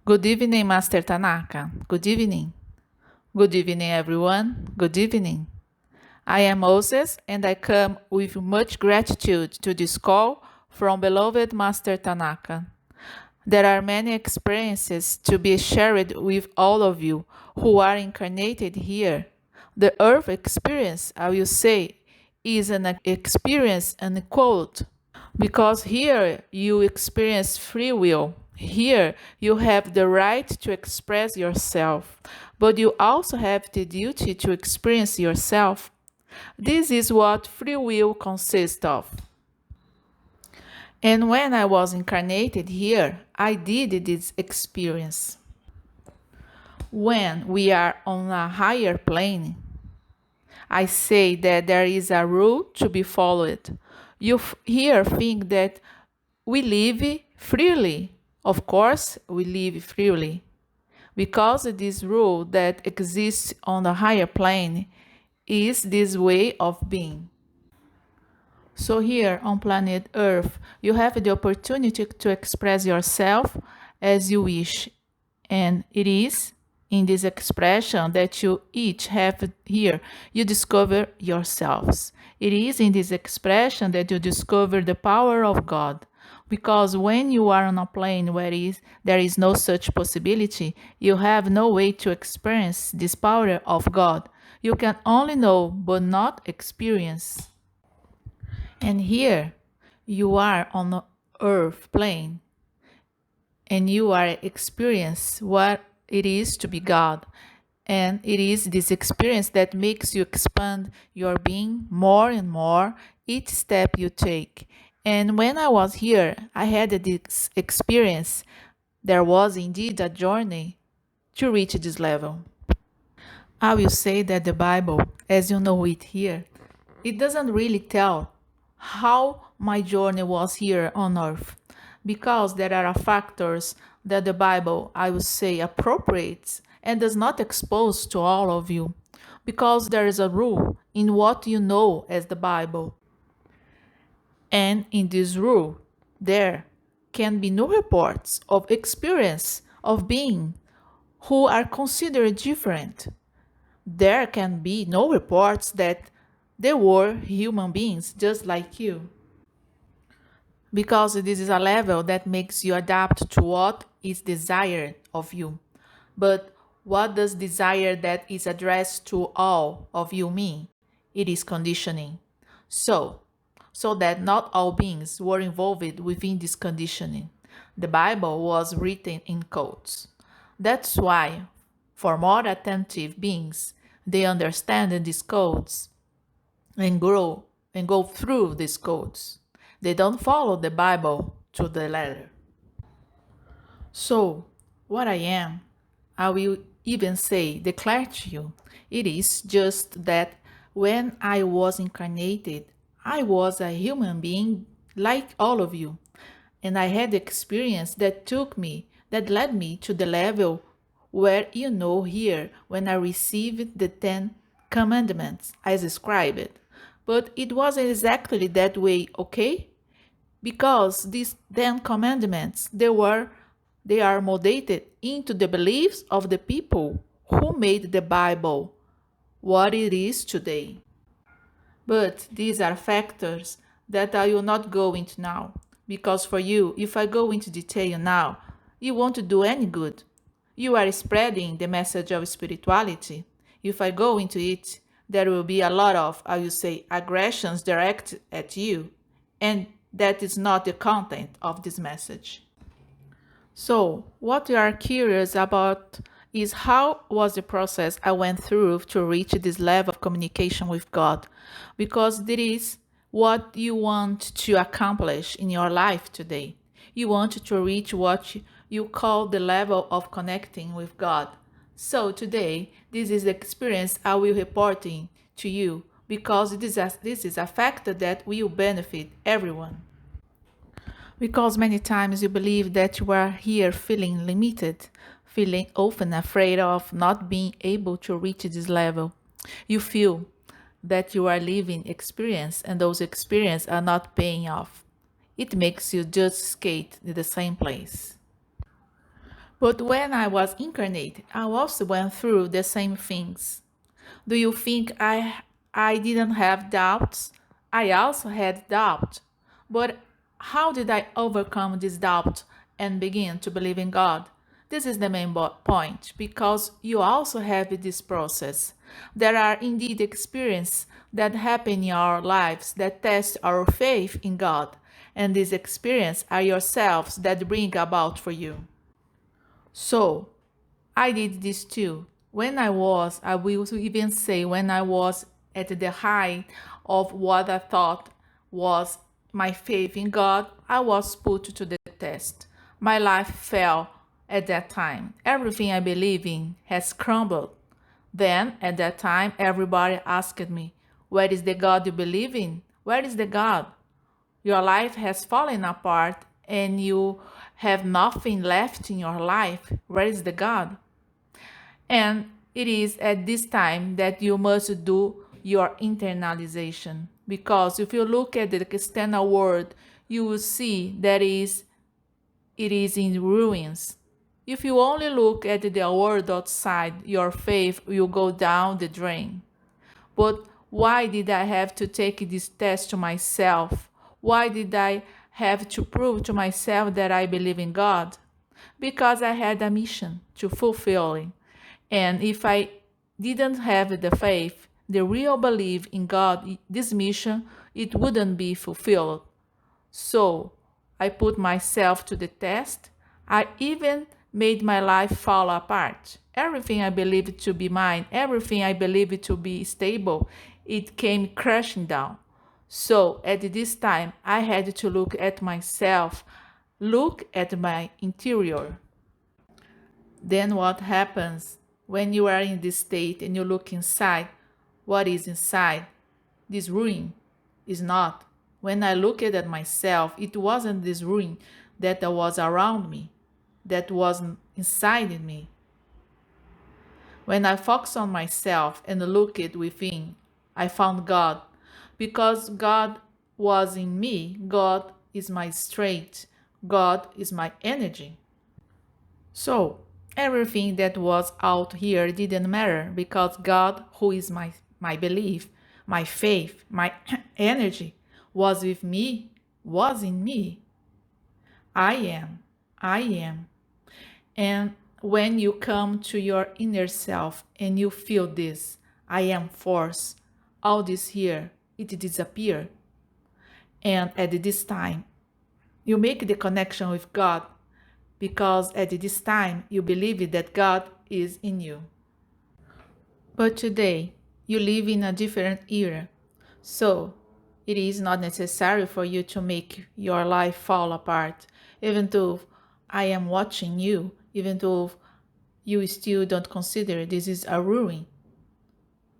Good evening, Master Tanaka. Good evening. Good evening, everyone. Good evening. I am Moses, and I come with much gratitude to this call from beloved Master Tanaka. There are many experiences to be shared with all of you who are incarnated here. The earth experience, I will say, is an experience unquote because here you experience free will. Here you have the right to express yourself, but you also have the duty to experience yourself. This is what free will consists of. And when I was incarnated here, I did this experience. When we are on a higher plane, I say that there is a rule to be followed. You here think that we live freely. Of course, we live freely. Because this rule that exists on the higher plane is this way of being. So here on planet Earth, you have the opportunity to express yourself as you wish. And it is in this expression that you each have here, you discover yourselves. It is in this expression that you discover the power of God. Because when you are on a plane where there is no such possibility, you have no way to experience this power of God. You can only know but not experience. And here you are on the earth plane and you are experience what it is to be God. And it is this experience that makes you expand your being more and more each step you take. And when I was here, I had this experience. There was indeed a journey to reach this level. I will say that the Bible, as you know it here, it doesn't really tell how my journey was here on earth because there are factors that the Bible, I would say, appropriates and does not expose to all of you because there is a rule in what you know as the Bible. And in this rule, there can be no reports of experience of being who are considered different. There can be no reports that they were human beings just like you. Because this is a level that makes you adapt to what is desired of you. But what does desire that is addressed to all of you mean? It is conditioning. So that not all beings were involved within this conditioning. The Bible was written in codes. That's why, for more attentive beings, they understand these codes and grow and go through these codes. They don't follow the Bible to the letter. So, what I am, I will even say, declare to you, it is just that when I was incarnated, I was a human being like all of you. And I had experience that led me to the level where you know here when I received the 10 commandments as described. But it wasn't exactly that way, okay? Because these 10 commandments, they are molded into the beliefs of the people who made the Bible what it is today. But these are factors that I will not go into now, because for you, if I go into detail now, you won't do any good. You are spreading the message of spirituality. If I go into it, there will be a lot of, I will say, aggressions directed at you, and that is not the content of this message. So, what we are curious about is how was the process I went through to reach this level of communication with God? Because that is what you want to accomplish in your life today. You want to reach what you call the level of connecting with God. So today, this is the experience I will reporting to you because this is a factor that will benefit everyone. Because many times you believe that you are here feeling limited, feeling often afraid of not being able to reach this level. You feel that you are living experience and those experiences are not paying off. It makes you just skate in the same place. But when I was incarnate, I also went through the same things. Do you think I didn't have doubts? I also had doubt. But how did I overcome this doubt and begin to believe in God? This is the main point because you also have this process. There are indeed experiences that happen in our lives that test our faith in God, and these experiences are yourselves that bring about for you. So, I did this too. I will even say, when I was at the height of what I thought was my faith in God, I was put to the test. My life fell at that time. Everything I believe in has crumbled. Then, at that time, everybody asked me, where is the God you believe in? Where is the God? Your life has fallen apart and you have nothing left in your life. Where is the God? And it is at this time that you must do your internalization. Because if you look at the external world, you will see that it is in ruins. If you only look at the world outside, your faith will go down the drain. But why did I have to take this test to myself? Why did I have to prove to myself that I believe in God? Because I had a mission to fulfill. And if I didn't have the faith, the real belief in God, this mission, it wouldn't be fulfilled. So I put myself to the test. I even made my life fall apart. Everything I believed to be mine, everything I believed to be stable, it came crashing down. So at this time, I had to look at myself, look at my interior. Then what happens when you are in this state and you look inside? What is inside? This ruin is not. When I looked at myself, it wasn't this ruin that was around me, that was inside in me. When I focused on myself and looked within, I found God. Because God was in me, God is my strength, God is my energy. So, everything that was out here didn't matter because God, who is my belief, my faith, my energy, was with me, was in me. I am. I am. And when you come to your inner self and you feel this, I am force, all this here, it disappear. And at this time, you make the connection with God because at this time you believe that God is in you. But today, you live in a different era, so it is not necessary for you to make your life fall apart, even though I am watching you, even though you still don't consider this is a ruin.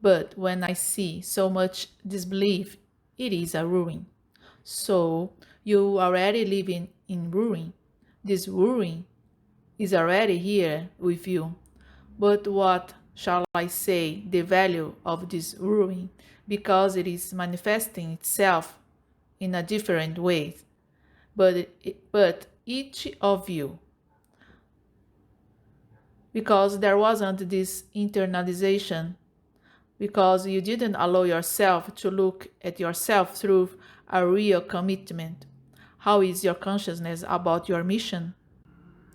But when I see so much disbelief, it is a ruin. So you already living in ruin. This ruin is already here with you. But what shall I say the value of this ruin? Because it is manifesting itself in a different way. But each of you, because there wasn't this internalization, because you didn't allow yourself to look at yourself through a real commitment. How is your consciousness about your mission?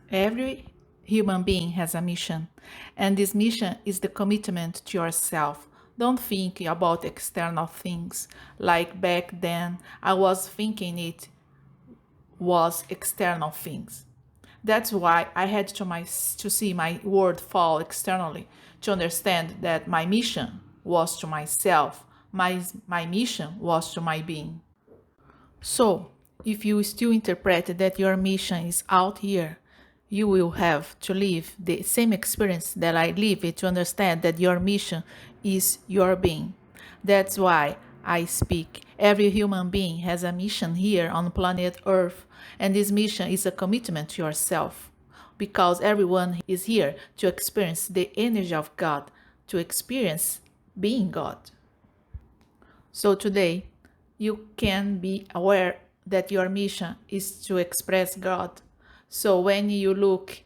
Every human being has a mission, and this mission is the commitment to yourself. Don't think about external things. Like back then, I was thinking it was external things. That's why I had to see my world fall externally to understand that my mission was to myself. My mission was to my being. So, if you still interpret that your mission is out here, you will have to live the same experience that I live to understand that your mission is your being. That's why I speak. Every human being has a mission here on planet Earth, and this mission is a commitment to yourself. Because everyone is here to experience the energy of God, to experience being God. So today, you can be aware that your mission is to express God. So when you look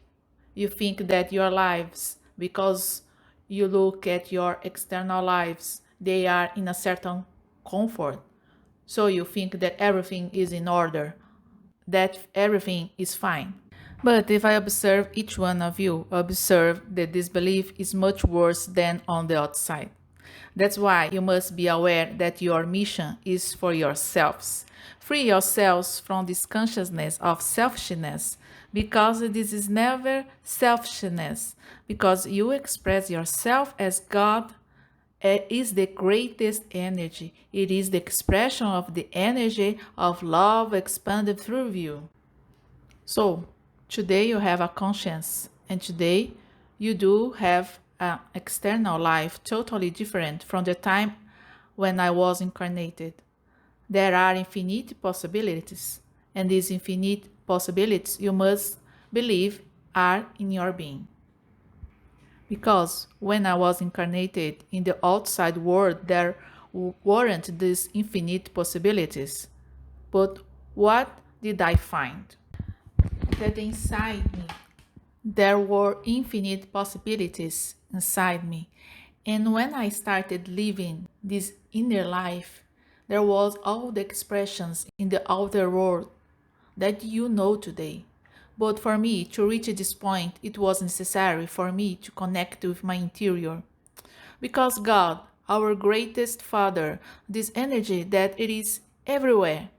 You think that your lives, because you look at your external lives, they are in a certain comfort. So you think that everything is in order, that everything is fine. But if I observe each one of you, observe that this belief is much worse than on the outside. That's why you must be aware that your mission is for yourselves. Free yourselves from this consciousness of selfishness, because this is never selfishness, because you express yourself as God is the greatest energy. It is the expression of the energy of love expanded through you. So, today you have a conscience, and today you do have an external life totally different from the time when I was incarnated. There are infinite possibilities, and these infinite possibilities you must believe are in your being. Because when I was incarnated in the outside world, there weren't these infinite possibilities. But what did I find? That inside me there were infinite possibilities inside me. And when I started living this inner life, there was all the expressions in the outer world that you know today. But for me to reach this point, it was necessary for me to connect with my interior. Because God, our greatest Father, this energy that it is everywhere,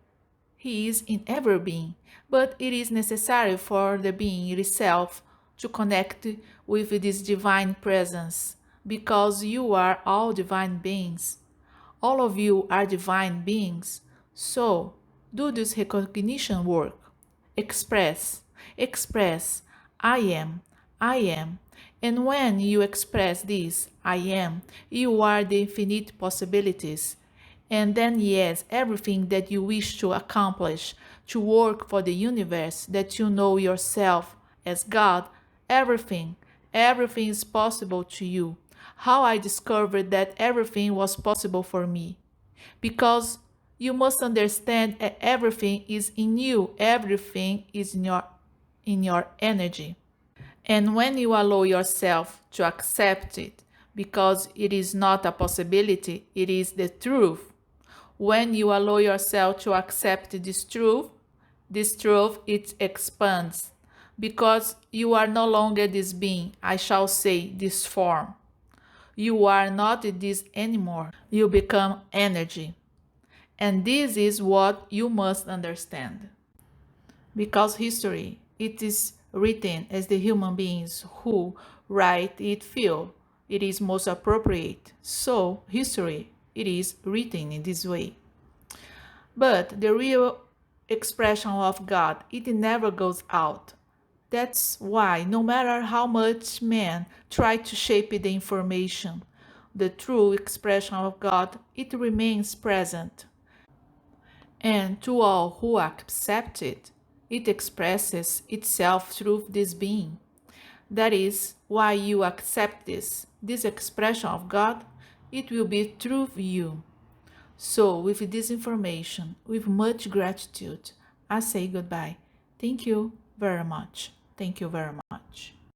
he is in every being, but it is necessary for the being itself to connect with this divine presence, because you are all divine beings. All of you are divine beings. So, do this recognition work. Express, express, I am, I am. And when you express this, I am, you are the infinite possibilities. And then, yes, everything that you wish to accomplish, to work for the universe, that you know yourself as God, everything, everything is possible to you. How I discovered that everything was possible for me. Because you must understand that everything is in you, everything is in your energy. And when you allow yourself to accept it, because it is not a possibility, it is the truth. When you allow yourself to accept this truth it expands, because you are no longer this being, I shall say this form. You are not this anymore. You become energy. And this is what you must understand. Because history, it is written as the human beings who write it feel it is most appropriate. So history, it is written in this way. But the real expression of God, it never goes out. That's why no matter how much men try to shape the information, the true expression of God, it remains present. And to all who accept it, it expresses itself through this being. That is why you accept this expression of God, it will be through you. So, with this information, with much gratitude, I say goodbye. Thank you very much. Thank you very much.